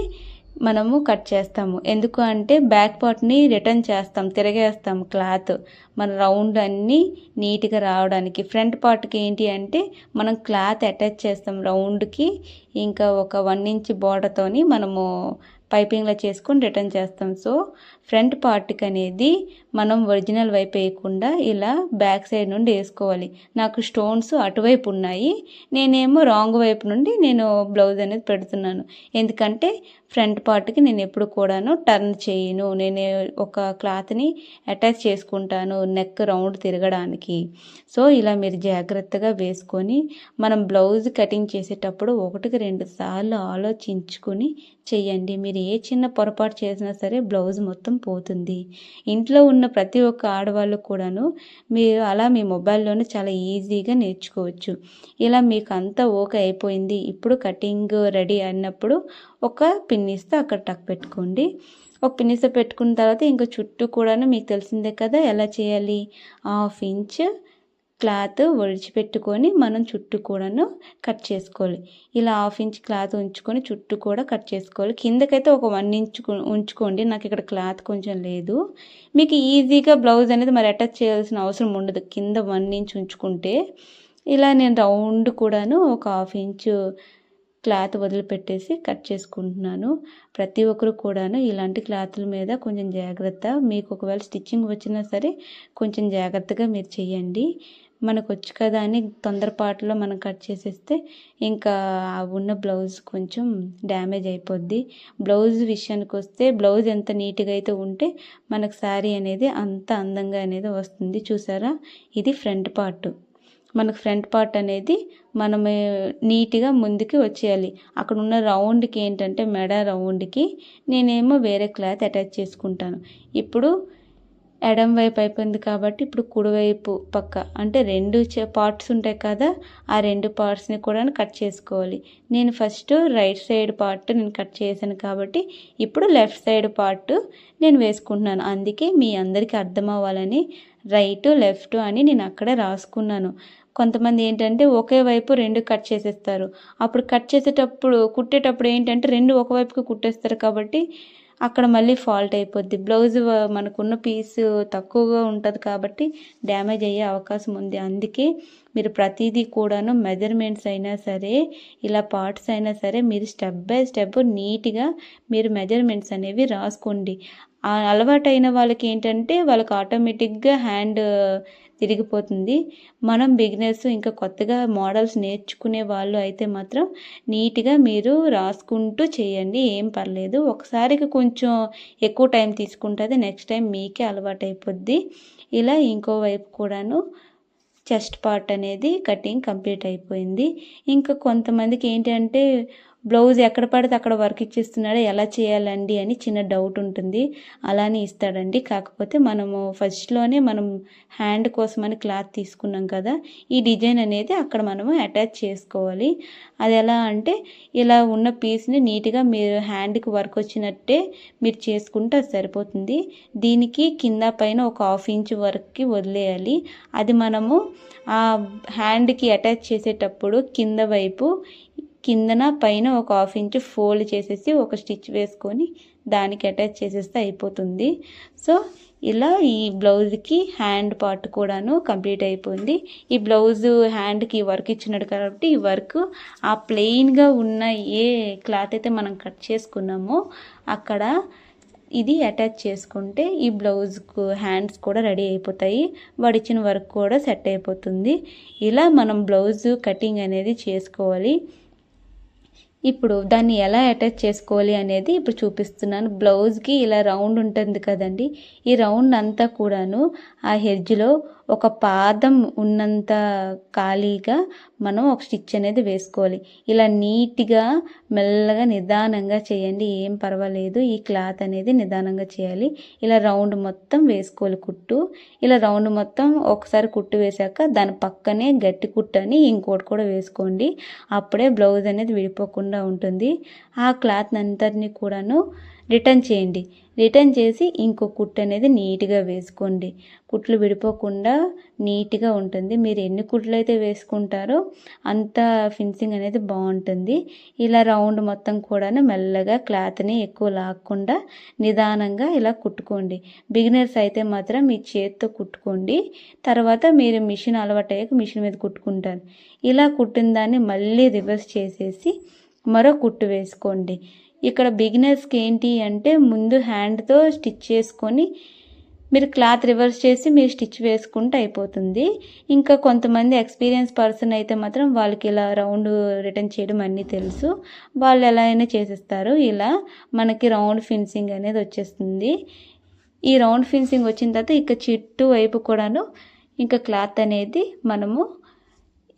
మనము కట్ చేస్తాము. ఎందుకు అంటే బ్యాక్ పార్ట్ని రిటర్న్ చేస్తాం, తిరగేస్తాం క్లాత్ మన రౌండ్ అన్నీ నీట్గా రావడానికి. ఫ్రంట్ పార్ట్కి ఏంటి అంటే మనం క్లాత్ అటాచ్ చేస్తాం రౌండ్కి, ఇంకా ఒక 1 ఇంచ్ బార్డర్తోని మనము పైపింగ్లో చేసుకొని రిటర్న్ చేస్తాం. సో ఫ్రంట్ పార్ట్కి అనేది మనం ఒరిజినల్ వైపు వేయకుండా ఇలా బ్యాక్ సైడ్ నుండి వేసుకోవాలి. నాకు స్టోన్స్ అటువైపు ఉన్నాయి, నేనేమో రాంగ్ వైపు నుండి నేను బ్లౌజ్ అనేది పెడుతున్నాను. ఎందుకంటే ఫ్రంట్ పార్ట్కి నేను ఎప్పుడు కూడాను టర్న్ చేయను, నేను ఒక క్లాత్ని అటాచ్ చేసుకుంటాను నెక్ రౌండ్ తిరగడానికి. సో ఇలా మీరు జాగ్రత్తగా వేసుకొని మనం బ్లౌజ్ కటింగ్ చేసేటప్పుడు 1-2 సార్లు ఆలోచించుకొని చెయ్యండి. మీరు ఏ చిన్న పొరపాటు చేసినా సరే బ్లౌజ్ మొత్తం పోతుంది. ఇంట్లో ఉన్న ప్రతి ఒక్క ఆడవాళ్ళు కూడాను మీరు అలా మీ మొబైల్లోనే చాలా ఈజీగా నేర్చుకోవచ్చు. ఇలా మీకు అంతా ఓకే అయిపోయింది, ఇప్పుడు కటింగ్ రెడీ అన్నప్పుడు ఒక పిన్నిస్తే అక్కడ టక్ పెట్టుకోండి. ఒక పిన్నిస్తే పెట్టుకున్న తర్వాత ఇంకా చుట్టూ కూడాను మీకు తెలిసిందే కదా ఎలా చేయాలి. 1/2 ఇంచ్ క్లాత్ ఒడిచిపెట్టుకొని మనం చుట్టూ కూడాను కట్ చేసుకోవాలి. ఇలా 1/2 ఇంచ్ క్లాత్ ఉంచుకొని చుట్టూ కూడా కట్ చేసుకోవాలి. కిందకైతే ఒక 1 ఇంచ్ ఉంచుకోండి. నాకు ఇక్కడ క్లాత్ కొంచెం లేదు. మీకు ఈజీగా బ్లౌజ్ అనేది మరి అటాచ్ చేయాల్సిన అవసరం ఉండదు. కింద 1 ఇంచ్ ఉంచుకుంటే ఇలా నేను రౌండ్ కూడాను ఒక 1/2 ఇంచ్ క్లాత్ వదిలిపెట్టేసి కట్ చేసుకుంటున్నాను. ప్రతి ఒక్కరు కూడాను ఇలాంటి క్లాతుల మీద కొంచెం జాగ్రత్త. మీకు ఒకవేళ స్టిచ్చింగ్ వచ్చినా సరే కొంచెం జాగ్రత్తగా మీరు చేయండి. మనకు వచ్చు కదా అని తొందరపాటులో మనం కట్ చేసేస్తే ఇంకా ఉన్న బ్లౌజ్ కొంచెం డ్యామేజ్ అయిపోద్ది. బ్లౌజ్ విషయానికి వస్తే బ్లౌజ్ ఎంత నీట్గా అయితే ఉంటే మనకు శారీ అనేది అంత అందంగా అనేది వస్తుంది. చూసారా, ఇది ఫ్రంట్ పార్ట్. మనకు ఫ్రంట్ పార్ట్ అనేది మనమే నీట్గా ముందుకి వచ్చేయాలి. అక్కడ ఉన్న రౌండ్కి ఏంటంటే మెడ రౌండ్కి నేనేమో వేరే క్లాత్ అటాచ్ చేసుకుంటాను. ఇప్పుడు ఎడం వైపు అయిపోయింది కాబట్టి ఇప్పుడు కుడివైపు పక్క అంటే 2 పార్ట్స్ ఉంటాయి కదా, ఆ 2 పార్ట్స్ని కూడా కట్ చేసుకోవాలి. నేను ఫస్ట్ రైట్ సైడ్ పార్ట్ నేను కట్ చేశాను కాబట్టి ఇప్పుడు లెఫ్ట్ సైడ్ పార్ట్ నేను వేసుకుంటున్నాను. అందుకే మీ అందరికీ అర్థం అవ్వాలని రైట్ లెఫ్ట్ అని నేను అక్కడే రాసుకున్నాను. కొంతమంది ఏంటంటే ఒకే వైపు 2 కట్ చేసేస్తారు. అప్పుడు కట్ చేసేటప్పుడు కుట్టేటప్పుడు ఏంటంటే 2 ఒకవైపుకి కుట్టేస్తారు కాబట్టి అక్కడ మళ్ళీ ఫాల్ట్ అయిపోద్ది. బ్లౌజ్ మనకున్న పీసు తక్కువగా ఉంటుంది కాబట్టి డ్యామేజ్ అయ్యే అవకాశం ఉంది. అందుకే మీరు ప్రతిదీ కూడాను మెజర్మెంట్స్ అయినా సరే ఇలా పార్ట్స్ అయినా సరే మీరు స్టెప్ బై స్టెప్ నీట్గా మీరు మెజర్మెంట్స్ అనేవి రాసుకోండి. అలవాటైన వాళ్ళకి ఏంటంటే వాళ్ళకి ఆటోమేటిక్గా హ్యాండ్ తిరిగిపోతుంది. మనం బిగినర్స్ ఇంకా కొత్తగా మోడల్స్ నేర్చుకునే వాళ్ళు అయితే మాత్రం నీట్గా మీరు రాసుకుంటూ చేయండి, ఏం పర్లేదు. ఒకసారికి కొంచెం ఎక్కువ టైం తీసుకుంటుంది, నెక్స్ట్ టైం మీకే అలవాటు అయిపోద్ది. ఇలా ఇంకోవైపు కూడాను చెస్ట్ పార్ట్ అనేది కటింగ్ కంప్లీట్ అయిపోయింది. ఇంకా కొంతమందికి ఏంటంటే బ్లౌజ్ ఎక్కడ పడితే అక్కడ వర్క్ ఇచ్చేస్తున్నాడు, ఎలా చేయాలండి అని చిన్న డౌట్ ఉంటుంది. అలానే ఇస్తాడండి. కాకపోతే మనము ఫస్ట్లోనే మనం హ్యాండ్ కోసమని క్లాత్ తీసుకున్నాం కదా, ఈ డిజైన్ అనేది అక్కడ మనము అటాచ్ చేసుకోవాలి. అది ఎలా అంటే ఇలా ఉన్న పీస్ని నీట్గా మీరు హ్యాండ్కి వర్క్ వచ్చినట్టే మీరు చేసుకుంటే అది సరిపోతుంది. దీనికి కింద పైన ఒక 1/2 ఇంచ్ వరకు వదిలేయాలి. అది మనము ఆ హ్యాండ్కి అటాచ్ చేసేటప్పుడు కింద వైపు కిందన పైన ఒక 1/2 ఇంచ్ ఫోల్డ్ చేసేసి ఒక స్టిచ్ వేసుకొని దానికి అటాచ్ చేసేస్తే అయిపోతుంది. సో ఇలా ఈ బ్లౌజ్కి హ్యాండ్ పార్ట్ కూడాను కంప్లీట్ అయిపోయింది. ఈ బ్లౌజ్ హ్యాండ్కి వర్క్ ఇచ్చినాడు కాబట్టి ఈ వర్క్ ఆ ప్లెయిన్గా ఉన్న ఏ క్లాత్ అయితే మనం కట్ చేసుకున్నామో అక్కడ ఇది అటాచ్ చేసుకుంటే ఈ బ్లౌజ్కు హ్యాండ్స్ కూడా రెడీ అయిపోతాయి, వాడిచ్చిన వర్క్ కూడా సెట్ అయిపోతుంది. ఇలా మనం బ్లౌజ్ కటింగ్ అనేది చేసుకోవాలి. ఇప్పుడు దాన్ని ఎలా అటాచ్ చేసుకోవాలి అనేది ఇప్పుడు చూపిస్తున్నాను. బ్లౌజ్కి ఇలా రౌండ్ ఉంటుంది కదండి, ఈ రౌండ్ అంతా కూడాను ఆ హెడ్జ్లో ఒక పాదం ఉన్నంత ఖాళీగా మనం ఒక స్టిచ్ అనేది వేసుకోవాలి. ఇలా నీట్గా మెల్లగా నిదానంగా చేయండి, ఏం పర్వాలేదు. ఈ క్లాత్ అనేది నిదానంగా చేయాలి. ఇలా రౌండ్ మొత్తం వేసుకోవాలి కుట్టు. ఇలా రౌండ్ మొత్తం ఒకసారి కుట్టు వేశాక దాని పక్కనే గట్టి కుట్టు అని ఇంకోటి కూడా వేసుకోండి. అప్పుడే బ్లౌజ్ అనేది విడిపోకుండా ఉంటుంది. ఆ క్లాత్ అంతటిని కూడాను రిటర్న్ చేయండి. రిటర్న్ చేసి ఇంకో కుట్టు అనేది నీట్గా వేసుకోండి. కుట్లు విడిపోకుండా నీట్గా ఉంటుంది. మీరు ఎన్ని కుట్లు అయితే వేసుకుంటారో అంత ఫినిషింగ్ అనేది బాగుంటుంది. ఇలా రౌండ్ మొత్తం కూడాను మెల్లగా క్లాత్ని ఎక్కువ లాక్కుండా నిదానంగా ఇలా కుట్టుకోండి. బిగినర్స్ అయితే మాత్రం మీ చేతితో కుట్టుకోండి. తర్వాత మీరు మిషన్ అలవాటయ్యాక మిషన్ మీద కుట్టుకుంటారు. ఇలా కుట్టిన దాన్ని మళ్ళీ రివర్స్ చేసేసి మరో కుట్టు వేసుకోండి. ఇక్కడ బిగినర్స్కి ఏంటి అంటే ముందు హ్యాండ్తో స్టిచ్ చేసుకొని మీరు క్లాత్ రివర్స్ చేసి మీరు స్టిచ్ వేసుకుంటే అయిపోతుంది. ఇంకా కొంతమంది ఎక్స్పీరియన్స్ పర్సన్ అయితే మాత్రం వాళ్ళకి ఇలా రౌండ్ రిటర్న్ చేయడం అన్నీ తెలుసు, వాళ్ళు ఎలా అయినా చేసేస్తారు. ఇలా మనకి రౌండ్ ఫినిషింగ్ అనేది వచ్చేస్తుంది. ఈ రౌండ్ ఫినిషింగ్ వచ్చిన తర్వాత ఇక చుట్టూ వైపు కూడాను ఇంకా క్లాత్ అనేది మనము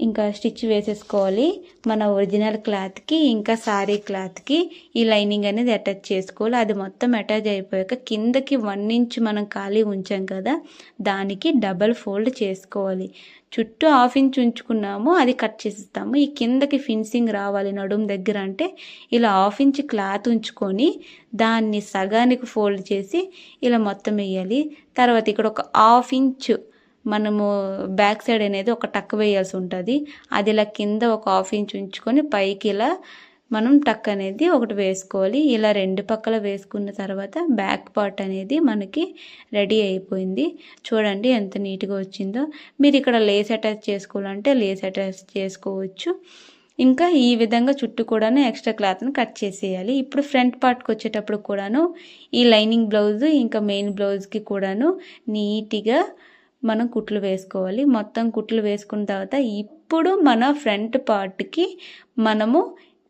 ఇంకా స్టిచ్ వేసేసుకోవాలి. మన ఒరిజినల్ క్లాత్కి ఇంకా సారీ క్లాత్కి ఈ లైనింగ్ అనేది అటాచ్ చేసుకోవాలి. అది మొత్తం అటాచ్ అయిపోయాక కిందకి 1 ఇంచ్ మనం ఖాళీ ఉంచాం కదా, దానికి డబల్ ఫోల్డ్ చేసుకోవాలి. చుట్టూ 1/2 ఇంచ్ ఉంచుకున్నాము, అది కట్ చేసిస్తాము. ఈ కిందకి ఫినిషింగ్ రావాలి నడుము దగ్గర అంటే ఇలా 1/2 ఇంచ్ క్లాత్ ఉంచుకొని దాన్ని సగానికి ఫోల్డ్ చేసి ఇలా మొత్తం వేయాలి. తర్వాత ఇక్కడ ఒక 1/2 ఇంచ్ మనము బ్యాక్ సైడ్ అనేది ఒక టక్ వేయాల్సి ఉంటుంది. అది ఇలా కింద ఒక 1/2 ఇంచ్ ఉంచుకొని పైకి ఇలా మనం టక్ అనేది ఒకటి వేసుకోవాలి. ఇలా 2 పక్కల వేసుకున్న తర్వాత బ్యాక్ పార్ట్ అనేది మనకి రెడీ అయిపోయింది. చూడండి ఎంత నీట్గా వచ్చిందో. మీరు ఇక్కడ లేస్ అటాచ్ చేసుకోవాలంటే లేస్ అటాచ్ చేసుకోవచ్చు. ఇంకా ఈ విధంగా చుట్టూ కూడాను ఎక్స్ట్రా క్లాత్ని కట్ చేసేయాలి. ఇప్పుడు ఫ్రంట్ పార్ట్కి వచ్చేటప్పుడు కూడాను ఈ లైనింగ్ బ్లౌజ్ ఇంకా మెయిన్ బ్లౌజ్కి కూడాను నీట్గా మనం కుట్లు వేసుకోవాలి. మొత్తం కుట్లు వేసుకున్న తర్వాత ఇప్పుడు మన ఫ్రంట్ పార్ట్కి మనము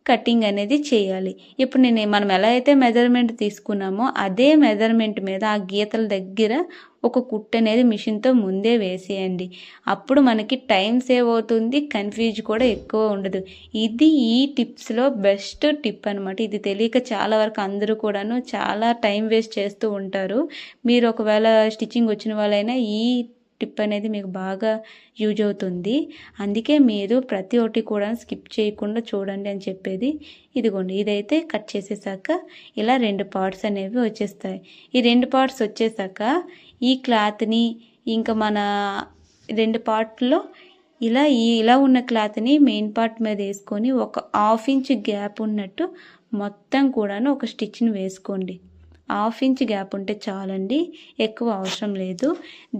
కటింగ్ అనేది చేయాలి. ఇప్పుడు మనం ఎలా అయితే మెజర్మెంట్ తీసుకున్నామో అదే మెజర్మెంట్ మీద ఆ గీతల దగ్గర ఒక కుట్టు అనేది మిషన్తో ముందే వేసేయండి. అప్పుడు మనకి టైం సేవ్ అవుతుంది, కన్ఫ్యూజ్ కూడా ఎక్కువ ఉండదు. ఇది ఈ టిప్స్లో బెస్ట్ టిప్ అనమాట. ఇది తెలియక చాలా వరకు అందరూ కూడాను చాలా టైం వేస్ట్ చేస్తూ ఉంటారు. మీరు ఒకవేళ స్టిచ్చింగ్ వచ్చిన వాళ్ళైనా ఈ టిప్ అనేది మీకు బాగా యూజ్ అవుతుంది. అందుకే మీరు ప్రతి ఒక్కటి కూడా స్కిప్ చేయకుండా చూడండి అని చెప్పేది. ఇదిగోండి, ఇదైతే కట్ చేసేసాక ఇలా 2 పార్ట్స్ అనేవి వచ్చేస్తాయి. ఈ 2 పార్ట్స్ వచ్చేసాక ఈ క్లాత్ని ఇంకా మన 2 పార్ట్లో ఇలా ఉన్న క్లాత్ని మెయిన్ పార్ట్ మీద వేసుకొని ఒక 1/2 ఇంచ్ గ్యాప్ ఉన్నట్టు మొత్తం కూడాను ఒక స్టిచ్ని వేసుకోండి. 1/2 ఇంచ్ గ్యాప్ ఉంటే చాలండి, ఎక్కువ అవసరం లేదు.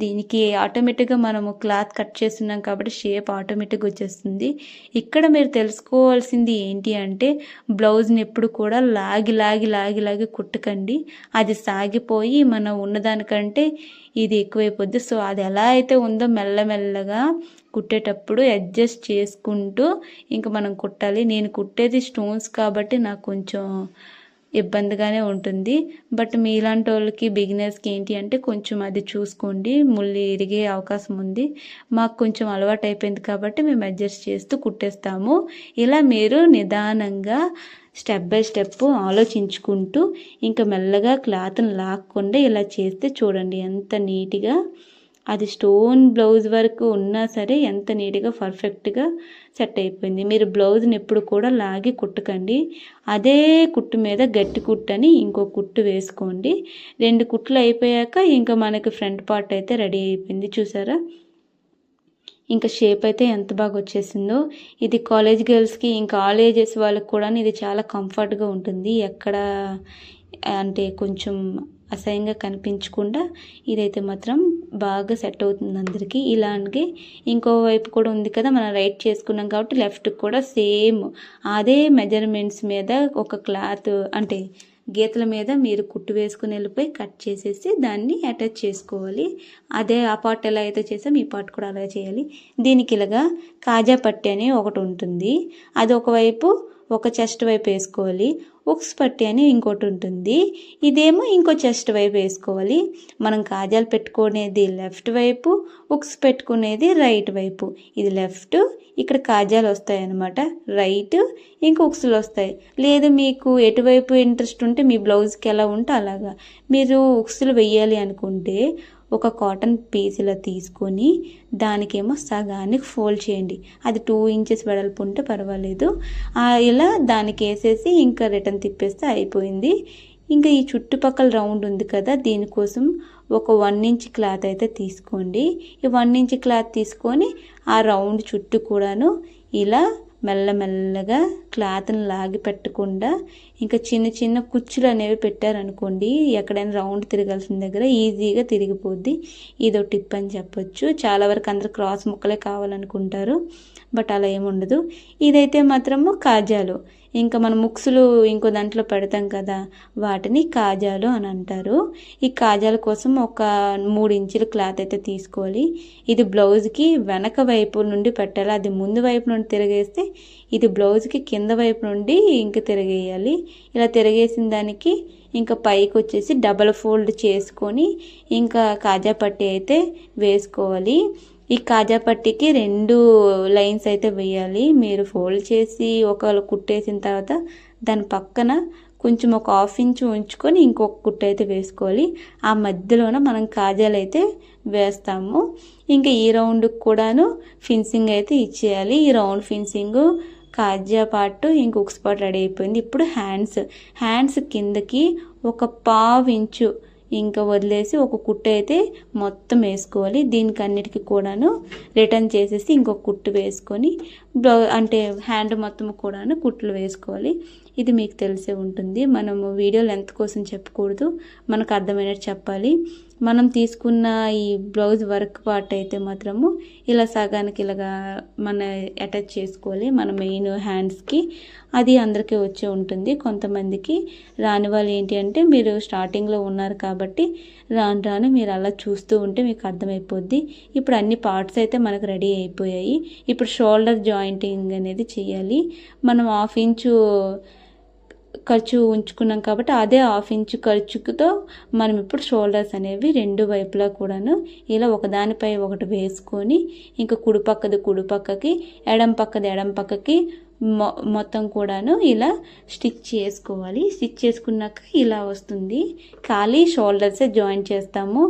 దీనికి ఆటోమేటిక్గా మనము క్లాత్ కట్ చేస్తున్నాం కాబట్టి షేప్ ఆటోమేటిక్గా వచ్చేస్తుంది. ఇక్కడ మీరు తెలుసుకోవాల్సింది ఏంటి అంటే బ్లౌజ్ని ఎప్పుడు కూడా లాగి కుట్టకండి. అది సాగిపోయి మనం ఉన్నదానికంటే ఇది ఎక్కువైపోద్ది. సో అది ఎలా అయితే ఉందో మెల్లమెల్లగా కుట్టేటప్పుడు అడ్జస్ట్ చేసుకుంటూ ఇంకా మనం కుట్టాలి. నేను కుట్టేది స్టోన్స్ కాబట్టి నాకు కొంచెం ఇబ్బందిగానే ఉంటుంది. బట్ మీలాంటి వాళ్ళకి బిగినర్స్కి ఏంటి అంటే కొంచెం అది చూసుకోండి, ముళ్ళు ఇరిగే అవకాశం ఉంది. మాకు కొంచెం అలవాటు అయిపోయింది కాబట్టి మేము అడ్జస్ట్ చేస్తూ కుట్టేస్తాము. ఇలా మీరు నిదానంగా స్టెప్ బై స్టెప్ ఆలోచించుకుంటూ ఇంకా మెల్లగా క్లాత్ని లాక్కుండా ఇలా చేస్తే చూడండి ఎంత నీట్గా అది స్టోన్ బ్లౌజ్ వరకు ఉన్నా సరే ఎంత నీట్గా పర్ఫెక్ట్గా సెట్ అయిపోయింది. మీరు బ్లౌజ్ని ఎప్పుడు కూడా లాగి కుట్టకండి. అదే కుట్టు మీద గట్టి కుట్టు అని ఇంకో కుట్టు వేసుకోండి. 2 కుట్లు అయిపోయాక ఇంకా మనకి ఫ్రంట్ పార్ట్ అయితే రెడీ అయిపోయింది. చూసారా ఇంకా షేప్ అయితే ఎంత బాగా వచ్చేసిందో. ఇది కాలేజ్ గర్ల్స్కి ఇంకా ఆల్ ఏజెస్ వాళ్ళకి కూడా ఇది చాలా కంఫర్ట్గా ఉంటుంది. ఎక్కడ అంటే కొంచెం అసహ్యంగా కనిపించకుండా ఇదైతే మాత్రం బాగా సెట్ అవుతుంది అందరికీ. ఇలాంటి ఇంకోవైపు కూడా ఉంది కదా, మనం రైట్ చేసుకున్నాం కాబట్టి లెఫ్ట్ కూడా సేమ్ అదే మెజర్మెంట్స్ మీద ఒక క్లాత్ అంటే గీతల మీద మీరు కుట్టు వేసుకుని వెళ్ళిపోయి కట్ చేసేసి దాన్ని అటాచ్ చేసుకోవాలి. అదే ఆ పార్ట్ ఎలా అయితే చేసాం ఈ పార్ట్ కూడా అలా చేయాలి. దీనికి ఇలాగా కాజా పట్టి అని ఒకటి ఉంటుంది, అది ఒకవైపు ఒక చెస్ట్ వైపు వేసుకోవాలి, ఉక్స్ పట్టి అని ఇంకోటి ఉంటుంది. ఇదేమో ఇంకో చెస్ట్ వైపు వేసుకోవాలి. మనం కాజాలు పెట్టుకునేది లెఫ్ట్ వైపు, ఉక్స్ పెట్టుకునేది రైట్ వైపు. ఇది లెఫ్ట్, ఇక్కడ కాజాలు వస్తాయి అన్నమాట. రైట్, ఇంకా ఉక్సులు వస్తాయి. లేదు మీకు ఎటువైపు ఇంట్రెస్ట్ ఉంటే మీ బ్లౌజ్కి ఎలా ఉంటే అలాగా. మీరు ఉక్సులు వెయ్యాలి అనుకుంటే ఒక కాటన్ పీస్ ఇలా తీసుకొని దానికేమో సగానికి ఫోల్డ్ చేయండి. అది 2 ఇంచెస్ వెడల్పు ఉంటే పర్వాలేదు. ఇలా దానికి వేసేసి ఇంకా రిటర్న్ తిప్పేస్తే అయిపోయింది. ఇంకా ఈ చుట్టుపక్కల రౌండ్ ఉంది కదా, దీనికోసం ఒక 1 ఇంచ్ క్లాత్ అయితే తీసుకోండి. ఈ 1 ఇంచ్ క్లాత్ తీసుకొని ఆ రౌండ్ చుట్టూ కూడాను ఇలా మెల్లమెల్లగా క్లాత్ని లాగి పెట్టకుండా ఇంకా చిన్న చిన్న కుచ్చులు అనేవి పెట్టారనుకోండి, ఎక్కడైనా రౌండ్ తిరగాల్సిన దగ్గర ఈజీగా తిరిగిపోద్ది. ఇదో టిప్ అని చెప్పొచ్చు. చాలా వరకు అందరు క్రాస్ ముక్కలే కావాలనుకుంటారు, బట్ అలా ఏముండదు. ఇదైతే మాత్రము కాజాలు. ఇంకా మనం ముక్సులు ఇంకో దాంట్లో పెడతాం కదా, వాటిని కాజాలు అని అంటారు. ఈ కాజాల కోసం ఒక 3 ఇంచుల క్లాత్ అయితే తీసుకోవాలి. ఇది బ్లౌజ్కి వెనక వైపు నుండి పెట్టాలి. అది ముందు వైపు నుండి తిరిగేస్తే ఇది బ్లౌజ్కి కింద వైపు నుండి ఇంకా తిరిగేయాలి. ఇలా తిరిగేసిన దానికి ఇంకా పైకి వచ్చేసి డబల్ ఫోల్డ్ చేసుకొని ఇంకా కాజా పట్టీ అయితే వేసుకోవాలి. ఈ కాజా పట్టీకి 2 లైన్స్ అయితే వేయాలి. మీరు ఫోల్డ్ చేసి ఒకవేళ కుట్టేసిన తర్వాత దాని పక్కన కొంచెం ఒక 1/2 ఇంచు ఉంచుకొని ఇంకొక కుట్టు అయితే వేసుకోవాలి. ఆ మధ్యలోన మనం కాజాలు అయితే వేస్తాము. ఇంకా ఈ రౌండ్కి కూడాను ఫినిషింగ్ అయితే ఇచ్చేయాలి. ఈ రౌండ్ ఫినిషింగ్ కాజా పార్ట్ ఇంకొక ఉక్స్ పార్ట్ రెడీ అయిపోయింది. ఇప్పుడు హ్యాండ్స్ కిందకి ఒక 1/2 ఇంచు ఇంకా వదిలేసి ఒక కుట్టు అయితే మొత్తం వేసుకోవాలి. దీనికి అన్నిటికీ కూడాను రిటర్న్ చేసేసి ఇంకొక కుట్టు వేసుకొని అంటే హ్యాండ్ మొత్తం కూడాను కుట్లు వేసుకోవాలి. ఇది మీకు తెలిసే ఉంటుంది. మనము వీడియో లెంత్ కోసం చెప్పకూడదు, మనకు అర్థమైనట్టు చెప్పాలి. మనం తీసుకున్న ఈ బ్లౌజ్ వర్క్ పార్ట్ అయితే మాత్రము ఇలా సగానికి ఇలాగా మన అటాచ్ చేసుకోవాలి మన మెయిన్ హ్యాండ్స్కి. అది అందరికీ వచ్చే ఉంటుంది. కొంతమందికి రాని వాళ్ళు ఏంటి అంటే మీరు స్టార్టింగ్లో ఉన్నారు కాబట్టి రాను రాను మీరు అలా చూస్తూ ఉంటే మీకు అర్థమైపోద్ది. ఇప్పుడు అన్ని పార్ట్స్ అయితే మనకు రెడీ అయిపోయాయి. ఇప్పుడు షోల్డర్ జాయింటింగ్ అనేది చేయాలి. మనం 1/2 ఇంచు ఖర్చు ఉంచుకున్నాం కాబట్టి అదే 1/2 ఇంచు ఖర్చుతో మనం ఇప్పుడు షోల్డర్స్ అనేవి 2 వైపులా కూడాను ఇలా ఒకదానిపై ఒకటి వేసుకొని ఇంకా కుడిపక్కకి ఎడం పక్కకి మొత్తం కూడాను ఇలా స్టిచ్ చేసుకోవాలి. స్టిచ్ చేసుకున్నాక ఇలా వస్తుంది. ఖాళీ షోల్డర్సే జాయిన్ చేస్తాము.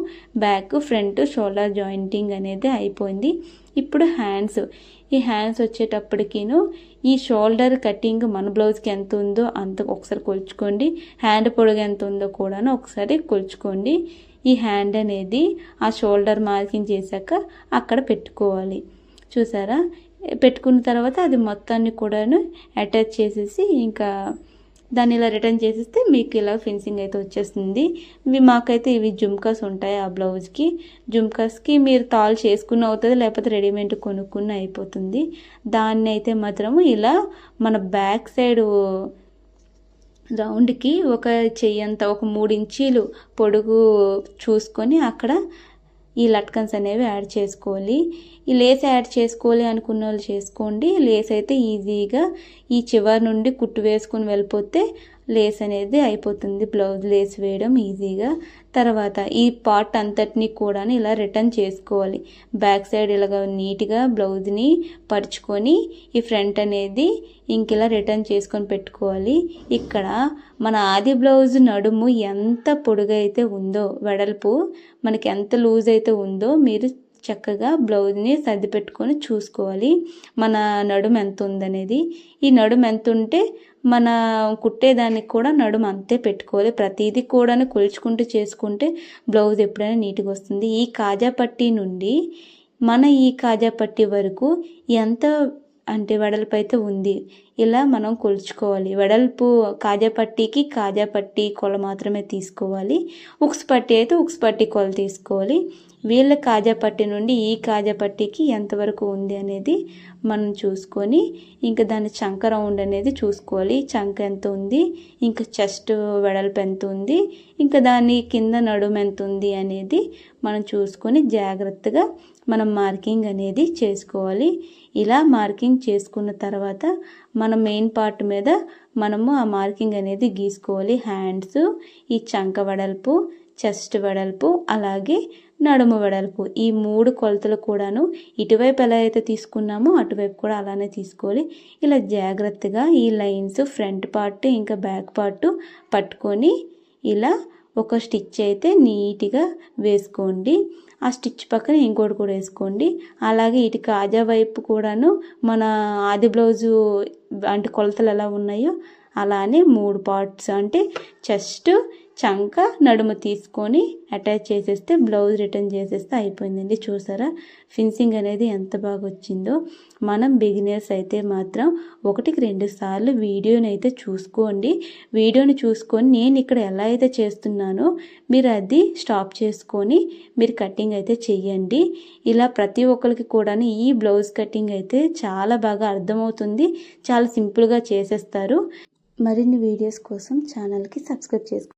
బ్యాక్ ఫ్రంట్ షోల్డర్ జాయింటింగ్ అనేది అయిపోయింది. ఇప్పుడు ఈ హ్యాండ్స్ వచ్చేటప్పటికిను ఈ షోల్డర్ కటింగ్ మన బ్లౌజ్కి ఎంత ఉందో అంత ఒకసారి కొలుచుకోండి. హ్యాండ్ పొడుగు ఎంత ఉందో కూడాను ఒకసారి కొలుచుకోండి. ఈ హ్యాండ్ అనేది ఆ షోల్డర్ మార్కింగ్ చేశాక అక్కడ పెట్టుకోవాలి. చూసారా, పెట్టుకున్న తర్వాత అది మొత్తాన్ని కూడాను అటాచ్ చేసేసి ఇంకా దాన్ని ఇలా రిటర్న్ చేసేస్తే మీకు ఇలా ఫినిషింగ్ అయితే వచ్చేస్తుంది. మాకైతే ఇవి జుమ్కాస్ ఉంటాయి. ఆ బ్లౌజ్కి జుమ్కాస్కి మీరు తాల్ చేసుకున్న అవుతుంది, లేకపోతే రెడీమేడ్ కొనుక్కున్న అయిపోతుంది. దాన్ని అయితే మాత్రము ఇలా మన బ్యాక్ సైడ్ రౌండ్కి ఒక చెయ్యంత ఒక 3 ఇంచీలు పొడుగు చూసుకొని అక్కడ ఈ లట్కన్స్ అనేవి యాడ్ చేసుకోవాలి. ఈ లేస్ యాడ్ చేసుకోవాలి అనుకున్న వాళ్ళు చేసుకోండి. లేస్ అయితే ఈజీగా ఈ చివరి నుండి కుట్టు వేసుకొని వెళ్ళిపోతే లేస్ అనేది అయిపోతుంది. బ్లౌజ్ లేస్ వేయడం ఈజీగా. తర్వాత ఈ పార్ట్ అంతటినీ కూడా ఇలా రిటర్న్ చేసుకోవాలి. బ్యాక్ సైడ్ ఇలాగ నీట్గా బ్లౌజ్ని పరుచుకొని ఈ ఫ్రంట్ అనేది ఇంక ఇలా రిటర్న్ చేసుకొని పెట్టుకోవాలి. ఇక్కడ మన ఆది బ్లౌజ్ నడుము ఎంత పొడుగైతే ఉందో, వెడల్పు మనకి ఎంత లూజ్ అయితే ఉందో మీరు చక్కగా బ్లౌజ్ని సర్ది పెట్టుకొని చూసుకోవాలి. మన నడుము ఎంత ఉందనేది. ఈ నడుము ఎంత ఉంటే మన కుట్టేదానికి కూడా నడుము అంతే పెట్టుకోవాలి. ప్రతిదీ కూడా కొలుచుకుంటూ చేసుకుంటే బ్లౌజ్ ఎప్పుడైనా నీట్గా వస్తుంది. ఈ కాజా పట్టీ నుండి ఈ కాజా పట్టీ వరకు ఎంత అంటే వెడల్పు అయితే ఉంది ఇలా మనం కొలుచుకోవాలి. వెడల్పు కాజా పట్టీ కొల మాత్రమే తీసుకోవాలి. ఉక్స్ పట్టీ అయితే ఉక్స్ పట్టీ కొల తీసుకోవాలి. వీళ్ళ కాజా పట్టి నుండి ఈ కాజా పట్టికి ఎంతవరకు ఉంది అనేది మనం చూసుకొని ఇంకా దాని చంక రౌండ్ అనేది చూసుకోవాలి. చంక ఎంత ఉంది, ఇంకా చెస్ట్ వెడల్పు ఎంత ఉంది, ఇంకా దాని కింద నడుము ఎంత ఉంది అనేది మనం చూసుకొని జాగ్రత్తగా మనం మార్కింగ్ అనేది చేసుకోవాలి. ఇలా మార్కింగ్ చేసుకున్న తర్వాత మన మెయిన్ పార్ట్ మీద మనము ఆ మార్కింగ్ అనేది గీసుకోవాలి. హ్యాండ్స్, ఈ చంక వెడల్పు, చెస్ట్ వెడల్పు, అలాగే నడుము వెడల్పు, ఈ 3 కొలతలు కూడాను ఇటువైపు ఎలా అయితే తీసుకున్నామో అటువైపు కూడా అలానే తీసుకోవాలి. ఇలా జాగ్రత్తగా ఈ లైన్స్ ఫ్రంట్ పార్ట్ ఇంకా బ్యాక్ పార్ట్ పట్టుకొని ఇలా ఒక స్టిచ్ అయితే నీట్గా వేసుకోండి. ఆ స్టిచ్ పక్కన ఇంకోటి కూడా వేసుకోండి. అలాగే ఇటు కాజా వైపు కూడాను మన ఆది బ్లౌజు అంటే కొలతలు ఎలా ఉన్నాయో అలానే 3 పార్ట్స్ అంటే చెస్ట్, చంక, నడుము తీసుకొని అటాచ్ చేసేస్తే బ్లౌజ్ రిటర్న్ చేసేస్తే అయిపోయిందండి. చూసారా ఫినిషింగ్ అనేది ఎంత బాగా వచ్చిందో. మనం బిగినర్స్ అయితే మాత్రం 1కి 2 సార్లు వీడియోని అయితే చూసుకోండి. వీడియోని చూసుకొని నేను ఇక్కడ ఎలా అయితే చేస్తున్నానో మీరు అది స్టాప్ చేసుకొని మీరు కటింగ్ అయితే చెయ్యండి. ఇలా ప్రతి ఒక్కరికి కూడా ఈ బ్లౌజ్ కటింగ్ అయితే చాలా బాగా అర్థమవుతుంది. చాలా సింపుల్గా చేసేస్తారు. మరిన్ని వీడియోస్ కోసం ఛానల్కి సబ్స్క్రైబ్ చేసుకోండి.